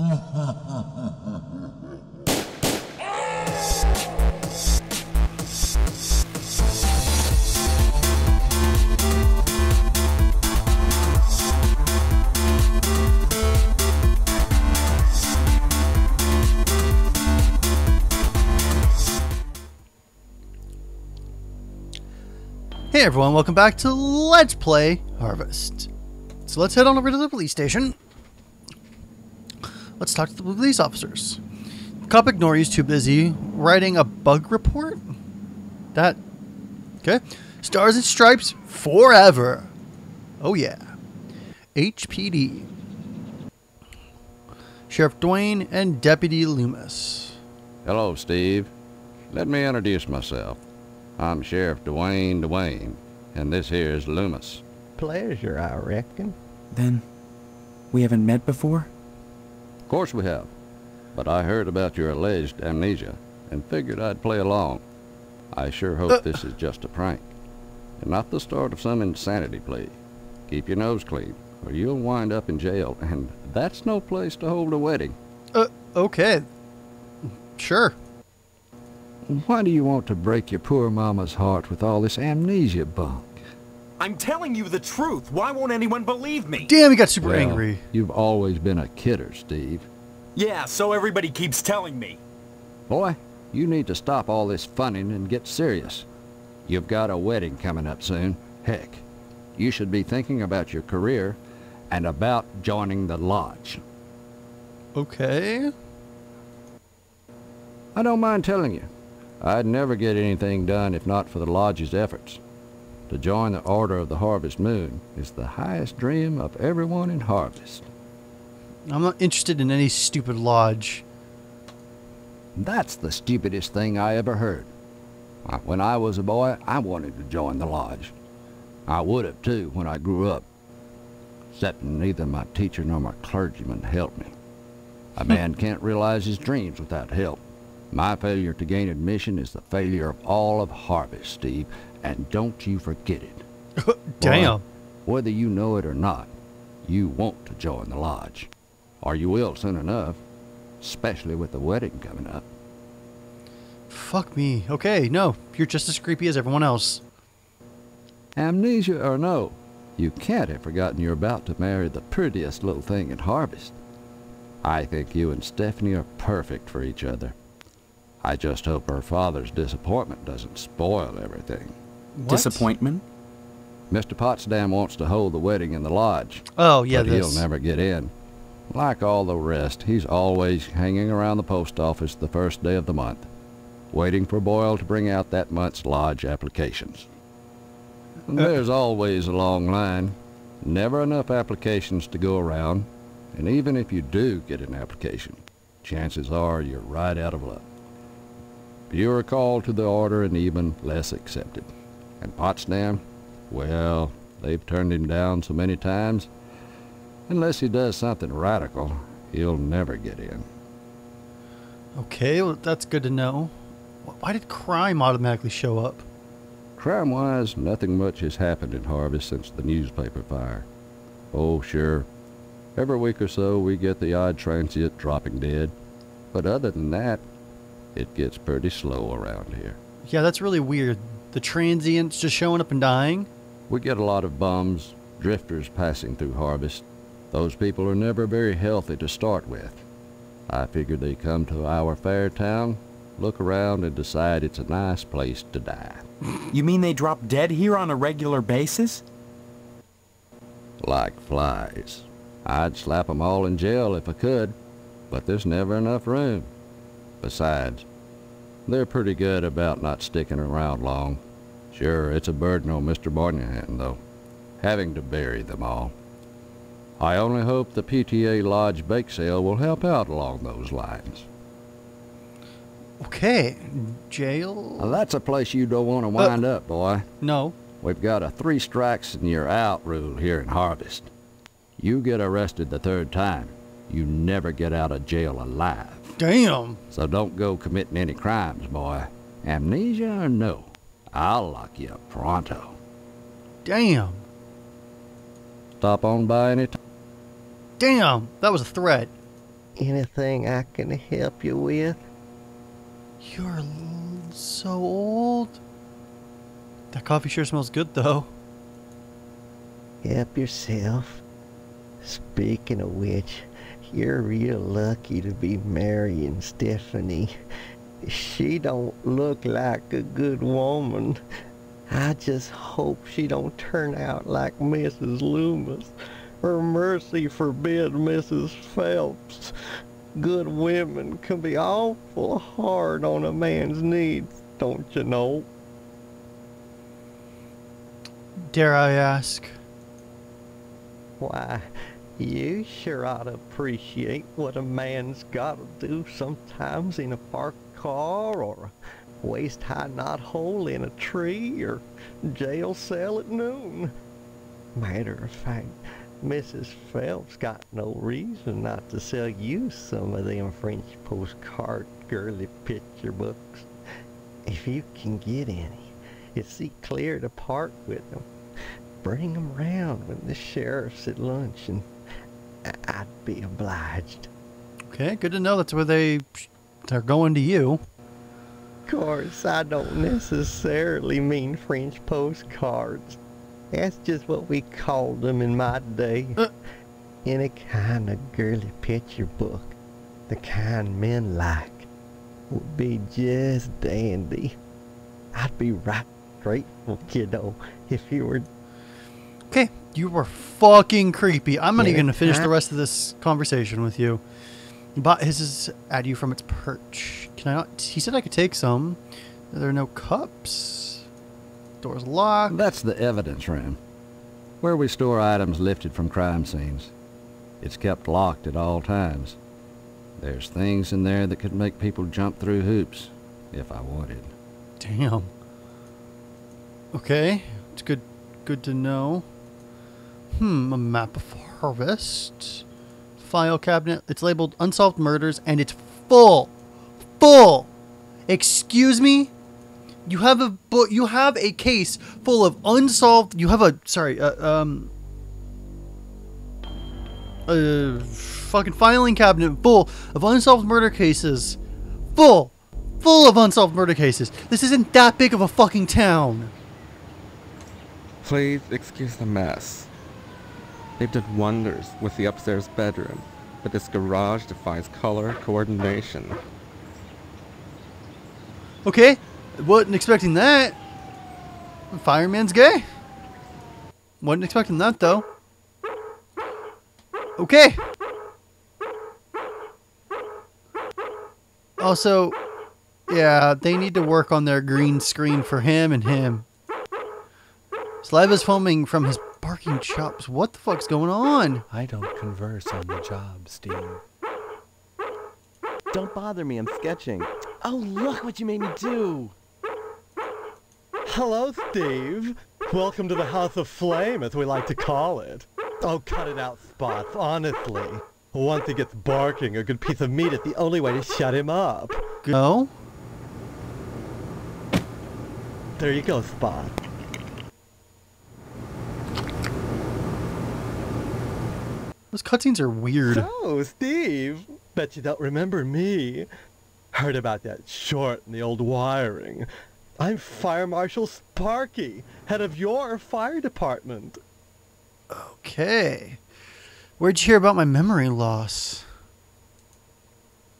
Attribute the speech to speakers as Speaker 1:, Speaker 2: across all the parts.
Speaker 1: Hey everyone, welcome back to Let's Play Harvest. So let's head on over to the police station. Let's talk to the police officers. Cop ignore, he's too busy writing a bug report? Okay. Stars and Stripes forever. Oh yeah. HPD. Sheriff Dwayne and Deputy Loomis.
Speaker 2: Hello, Steve. Let me introduce myself. I'm Sheriff Dwayne, and this here is Loomis.
Speaker 3: Pleasure, I reckon.
Speaker 4: Then, we haven't met before?
Speaker 2: Of course we have, but I heard about your alleged amnesia and figured I'd play along. I sure hope this is just a prank, and not the start of some insanity plea. Keep your nose clean, or you'll wind up in jail, and that's no place to hold a wedding.
Speaker 1: Okay. Sure.
Speaker 3: Why do you want to break your poor mama's heart with all this amnesia bunk?
Speaker 5: I'm telling you the truth. Why won't anyone believe me?
Speaker 1: Damn, he got super
Speaker 2: Well,
Speaker 1: angry.
Speaker 2: You've always been a kidder, Steve.
Speaker 5: Yeah, so everybody keeps telling me.
Speaker 2: Boy, you need to stop all this funning and get serious. You've got a wedding coming up soon. Heck, you should be thinking about your career and about joining the lodge.
Speaker 1: Okay.
Speaker 2: I don't mind telling you, I'd never get anything done if not for the lodge's efforts. To join the Order of the Harvest Moon is the highest dream of everyone in Harvest.
Speaker 1: I'm not interested in any stupid lodge.
Speaker 2: That's the stupidest thing I ever heard. When I was a boy, I wanted to join the lodge. I would have too when I grew up. Except neither my teacher nor my clergyman helped me. A man can't realize his dreams without help. My failure to gain admission is the failure of all of Harvest, Steve, and don't you forget it.
Speaker 1: Damn.
Speaker 2: Boy, whether you know it or not, you want to join the lodge. Or you will soon enough, especially with the wedding coming up.
Speaker 1: Fuck me. Okay, no. You're just as creepy as everyone else.
Speaker 2: Amnesia or no, you can't have forgotten you're about to marry the prettiest little thing in Harvest. I think you and Stephanie are perfect for each other. I just hope her father's disappointment doesn't spoil everything.
Speaker 1: What?
Speaker 4: Disappointment?
Speaker 2: Mr. Potsdam wants to hold the wedding in the lodge.
Speaker 1: Oh, yeah,
Speaker 2: but he'll never get in. Like all the rest, he's always hanging around the post office the first day of the month, waiting for Boyle to bring out that month's lodge applications. And there's always a long line, never enough applications to go around, and even if you do get an application, chances are you're right out of luck. Fewer called to the order and even less accepted. And Potsdam, well, they've turned him down so many times, unless he does something radical, he'll never get in.
Speaker 1: Okay, well, that's good to know. Why did crime automatically show up?
Speaker 2: Crime-wise, nothing much has happened in Harvest since the newspaper fire. Oh, sure. Every week or so we get the odd transient dropping dead. But other than that, it gets pretty slow around here.
Speaker 1: Yeah, that's really weird. The transients just showing up and dying?
Speaker 2: We get a lot of bums, drifters passing through Harvest. Those people are never very healthy to start with. I figure they come to our fair town, look around and decide it's a nice place to die.
Speaker 4: You mean they drop dead here on a regular basis?
Speaker 2: Like flies. I'd slap 'em all in jail if I could, but there's never enough room. Besides, they're pretty good about not sticking around long. Sure, it's a burden on Mr. Barnahan, though, having to bury them all. I only hope the PTA Lodge bake sale will help out along those lines.
Speaker 1: Okay, jail?
Speaker 2: Now, that's a place you don't want to wind up, boy.
Speaker 1: No.
Speaker 2: We've got a 3 strikes and you're out rule here in Harvest. You get arrested the 3rd time, you never get out of jail alive.
Speaker 1: Damn.
Speaker 2: So don't go committing any crimes, boy. Amnesia or no, I'll lock you up pronto.
Speaker 1: Damn.
Speaker 2: Stop on by any time.
Speaker 1: Damn, that was a threat.
Speaker 6: Anything I can help you with?
Speaker 1: You're so old. That coffee sure smells good, though.
Speaker 6: Help yourself. Speaking of which, you're real lucky to be marrying Stephanie. She don't look like a good woman. I just hope she don't turn out like Mrs. Loomis, or mercy forbid Mrs. Phelps. Good women can be awful hard on a man's needs, don't you know?
Speaker 1: Dare I ask?
Speaker 6: Why, you sure ought to appreciate what a man's gotta do sometimes in a parked car, or a waist-high knothole in a tree, or jail cell at noon. Matter of fact, Mrs. Phelps got no reason not to sell you some of them French postcard girly picture books. If you can get any, you see clear to part with them. Bring them round when the sheriff's at lunch, and I'd be obliged.
Speaker 1: Okay, good to know that's where they're going to you.
Speaker 6: Of course, I don't necessarily mean French postcards. That's just what we called them in my day. Any kind of girly picture book, the kind men like, would be just dandy. I'd be right grateful, kiddo, if you were...
Speaker 1: Okay, you were fucking creepy. I'm not even gonna finish the rest of this conversation with you. But his is at you from its perch. Can I not? He said I could take some. There are no cups. Door's locked.
Speaker 2: That's the evidence room, where we store items lifted from crime scenes. It's kept locked at all times. There's things in there that could make people jump through hoops, if I wanted.
Speaker 1: Damn. Okay, it's good to know. A map of Harvest. File cabinet. It's labeled Unsolved Murders, and it's full. Full! Excuse me? You have a book. You have a case full of unsolved. You have a fucking filing cabinet full of unsolved murder cases. Full of unsolved murder cases. This isn't that big of a fucking town.
Speaker 7: Please excuse the mess. They've done wonders with the upstairs bedroom, but this garage defies color coordination.
Speaker 1: Okay, wasn't expecting that. Fireman's gay. Wasn't expecting that though. Okay. Also, yeah, they need to work on their green screen for him and him. Saliva's foaming from his barking chops. What the fuck's going on?
Speaker 8: I don't converse on the job, Steve. Don't bother me, I'm sketching. Oh, look what you made me do!
Speaker 9: Hello, Steve. Welcome to the House of Flame, as we like to call it. Oh, cut it out, Spots, honestly. Once he gets barking, a good piece of meat is the only way to shut him up.
Speaker 1: Go.
Speaker 9: There you go, Spot.
Speaker 1: Those cutscenes are weird.
Speaker 9: So, Steve, bet you don't remember me. Heard about that short in the old wiring. I'm Fire Marshal Sparky, head of your fire department.
Speaker 1: Okay. Where'd you hear about my memory loss?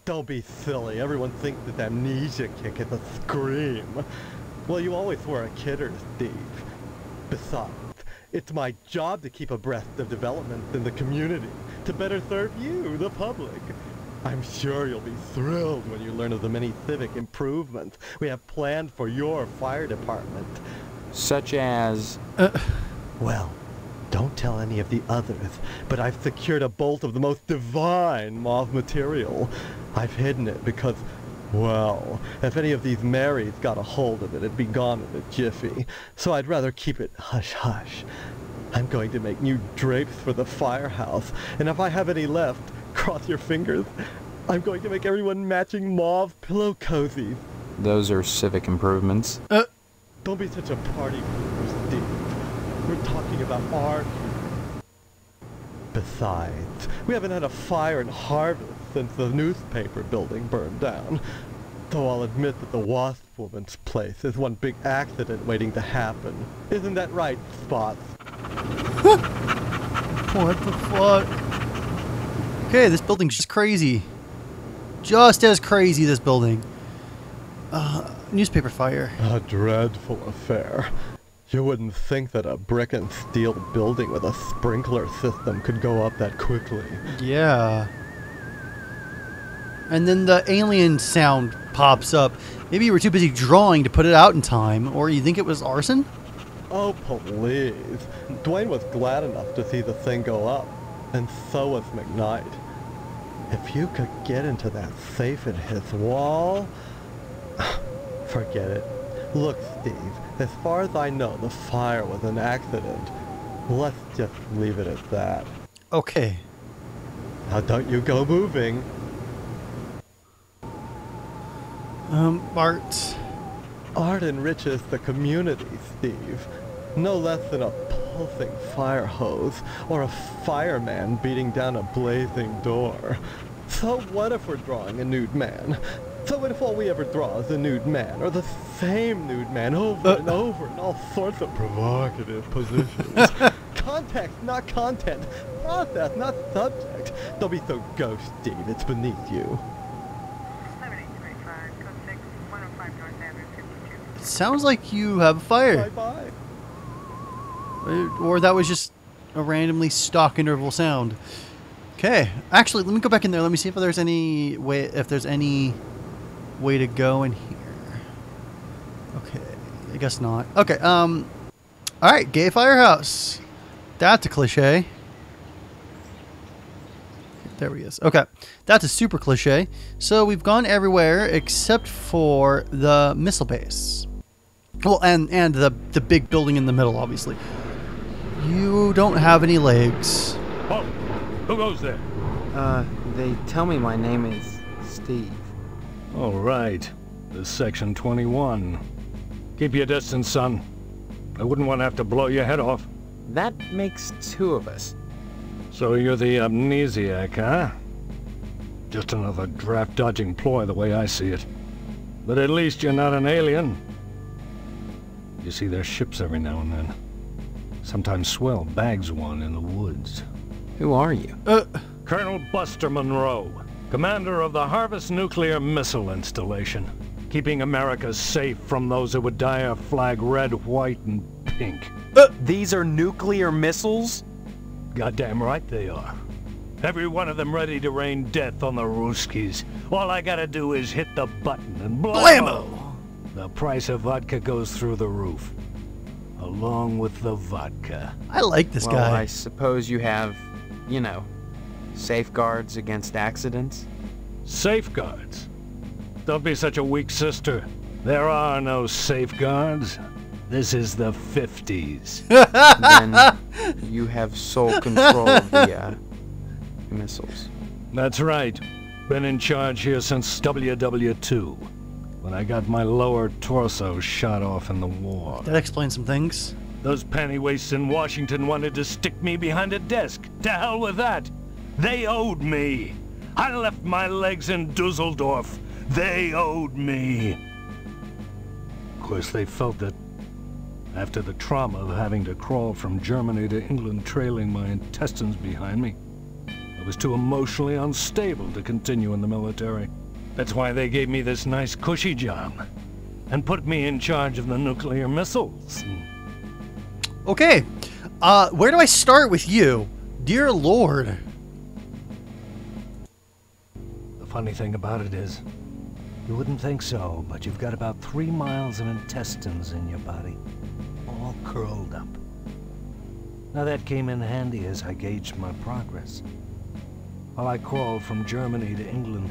Speaker 9: Don't be silly. Everyone thinks that amnesia kick is a scream. Well, you always were a kidder, Steve. Besides, it's my job to keep abreast of developments in the community, to better serve you, the public. I'm sure you'll be thrilled when you learn of the many civic improvements we have planned for your fire department.
Speaker 4: Such as...
Speaker 9: Well, don't tell any of the others, but I've secured a bolt of the most divine mauve material. I've hidden it because, well, if any of these Marys got a hold of it, it'd be gone in a jiffy. So I'd rather keep it hush-hush. I'm going to make new drapes for the firehouse, and if I have any left, cross your fingers, I'm going to make everyone matching mauve pillow cozies.
Speaker 4: Those are civic improvements.
Speaker 9: Don't be such a party pooper, Steve. We're talking about our community. Besides, we haven't had a fire in Harvest since the newspaper building burned down. Though I'll admit that the Wasp Woman's place is one big accident waiting to happen. Isn't that right, Spots?
Speaker 1: What the fuck? Okay, this building's just crazy. Just as crazy, this building. Newspaper fire.
Speaker 9: A dreadful affair. You wouldn't think that a brick and steel building with a sprinkler system could go up that quickly.
Speaker 1: Yeah. And then the alien sound pops up. Maybe you were too busy drawing to put it out in time, or you think it was arson?
Speaker 9: Oh, please. Dwayne was glad enough to see the thing go up, and so was McKnight. If you could get into that safe in his wall... Forget it. Look, Steve, as far as I know, the fire was an accident. Let's just leave it at that.
Speaker 1: Okay.
Speaker 9: Now don't you go moving.
Speaker 1: Bart.
Speaker 9: Art enriches the community, Steve. No less than a pulsing fire hose or a fireman beating down a blazing door. So what if we're drawing a nude man? So what if all we ever draw is a nude man, or the same nude man over and over in all sorts of provocative positions? Context, not content. Process, not subject. Don't be so ghost, Steve. It's beneath you.
Speaker 1: It sounds like you have a fire.
Speaker 9: Bye-bye.
Speaker 1: Or that was just a randomly stock interval sound. Okay. Actually, let me go back in there. Let me see if there's any way, to go in here. Okay. I guess not. Okay. All right. Gay firehouse. That's a cliche. There he is. Okay. That's a super cliche. So we've gone everywhere except for the missile base. Well, and the big building in the middle, obviously. You don't have any legs.
Speaker 10: Oh, who goes there?
Speaker 8: They tell me my name is Steve.
Speaker 10: All right. This is Section 21. Keep your distance, son. I wouldn't want to have to blow your head off.
Speaker 8: That makes two of us.
Speaker 10: So you're the amnesiac, huh? Just another draft-dodging ploy the way I see it. But at least you're not an alien. You see their ships every now and then. Sometimes Swell bags one in the woods.
Speaker 8: Who are you?
Speaker 10: Colonel Buster Monroe, commander of the Harvest Nuclear Missile Installation, keeping America safe from those who would dye our flag red, white, and pink.
Speaker 4: These are nuclear missiles?
Speaker 10: Goddamn right they are. Every one of them ready to rain death on the Ruskies. All I gotta do is hit the button and blammo! The price of vodka goes through the roof. Along with the vodka.
Speaker 1: I like this guy.
Speaker 8: Well, I suppose you have, you know, safeguards against accidents?
Speaker 10: Safeguards? Don't be such a weak sister. There are no safeguards. This is the 50s.
Speaker 8: Then you have sole control of the, missiles.
Speaker 10: That's right. Been in charge here since WW2, when I got my lower torso shot off in the war.
Speaker 1: That explains some things.
Speaker 10: Those pennywaists in Washington wanted to stick me behind a desk. To hell with that. They owed me. I left my legs in Dusseldorf. They owed me. Of course, they felt that after the trauma of having to crawl from Germany to England trailing my intestines behind me, I was too emotionally unstable to continue in the military. That's why they gave me this nice cushy job and put me in charge of the nuclear missiles.
Speaker 1: Okay, where do I start with you? Dear Lord.
Speaker 10: The funny thing about it is, you wouldn't think so, but you've got about 3 miles of intestines in your body, all curled up. Now that came in handy as I gauged my progress. While I crawled from Germany to England,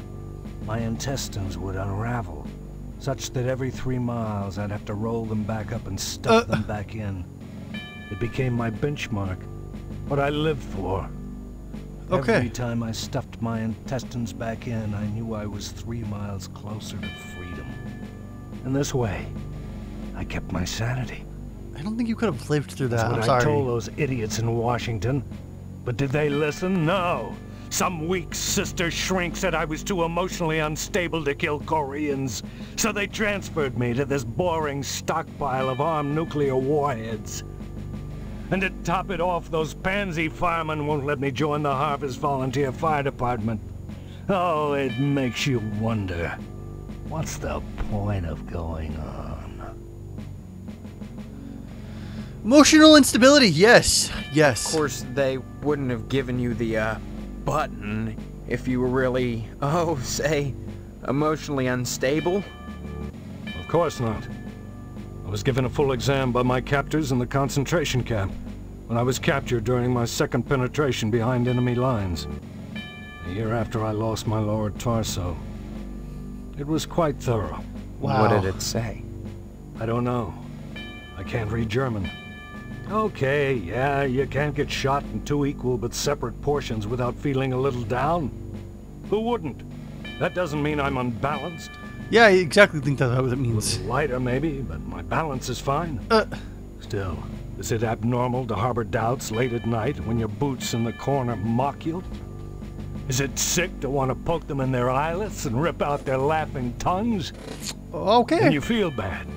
Speaker 10: my intestines would unravel, such that every 3 miles I'd have to roll them back up and stuff them back in. It became my benchmark, what I lived for.
Speaker 1: Okay.
Speaker 10: Every time I stuffed my intestines back in, I knew I was 3 miles closer to freedom. And this way, I kept my sanity.
Speaker 1: I don't think you could have lived through that.
Speaker 10: That's
Speaker 1: I'm
Speaker 10: what
Speaker 1: sorry.
Speaker 10: I told those idiots in Washington. But did they listen? No. Some weak sister shrink said I was too emotionally unstable to kill Koreans, so they transferred me to this boring stockpile of armed nuclear warheads. And to top it off, those pansy firemen won't let me join the Harvest Volunteer Fire Department. Oh, it makes you wonder, what's the point of going on?
Speaker 1: Emotional instability, yes. Yes.
Speaker 8: Of course, they wouldn't have given you the, button if you were really, say, emotionally unstable.
Speaker 10: Of course not. I was given a full exam by my captors in the concentration camp when I was captured during my second penetration behind enemy lines. A year after I lost my lower torso. It was quite thorough.
Speaker 1: Wow.
Speaker 8: What did it say?
Speaker 10: I don't know. I can't read German. Okay, yeah, you can't get shot in two equal but separate portions without feeling a little down. Who wouldn't? That doesn't mean I'm unbalanced.
Speaker 1: Yeah, I exactly think that's what it
Speaker 10: A
Speaker 1: means.
Speaker 10: little lighter, maybe, but my balance is fine. Still, is it abnormal to harbor doubts late at night when your boots in the corner mock you? Is it sick to want to poke them in their eyelets and rip out their laughing tongues?
Speaker 1: Okay.
Speaker 10: And you feel bad,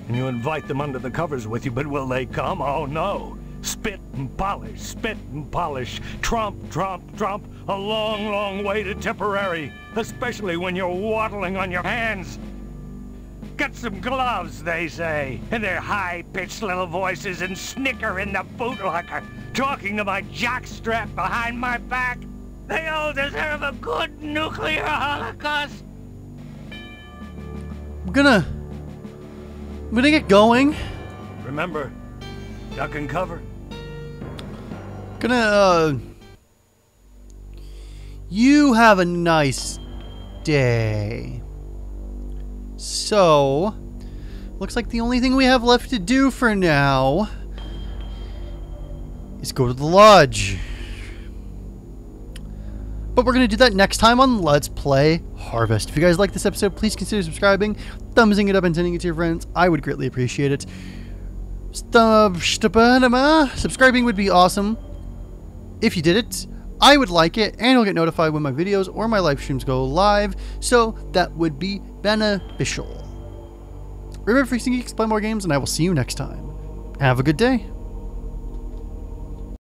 Speaker 10: and you invite them under the covers with you, but will they come? Oh no. Spit and polish, trump, a long, long way to Tipperary, especially when you're waddling on your hands. Get some gloves, they say, in their high-pitched little voices, and snicker in the bootlocker, talking to my jockstrap behind my back. They all deserve a good nuclear holocaust.
Speaker 1: I'm gonna get going.
Speaker 10: Remember, duck and cover.
Speaker 1: You have a nice day. So, looks like the only thing we have left to do for now is go to the lodge. But we're going to do that next time on Let's Play Harvest. If you guys like this episode, please consider subscribing, thumbsing it up, and sending it to your friends. I would greatly appreciate it. Subscribing would be awesome. If you did it, I would like it, and you'll get notified when my videos or my live streams go live, so that would be beneficial. Remember, Freaks and Geeks, play more games, and I will see you next time. Have a good day.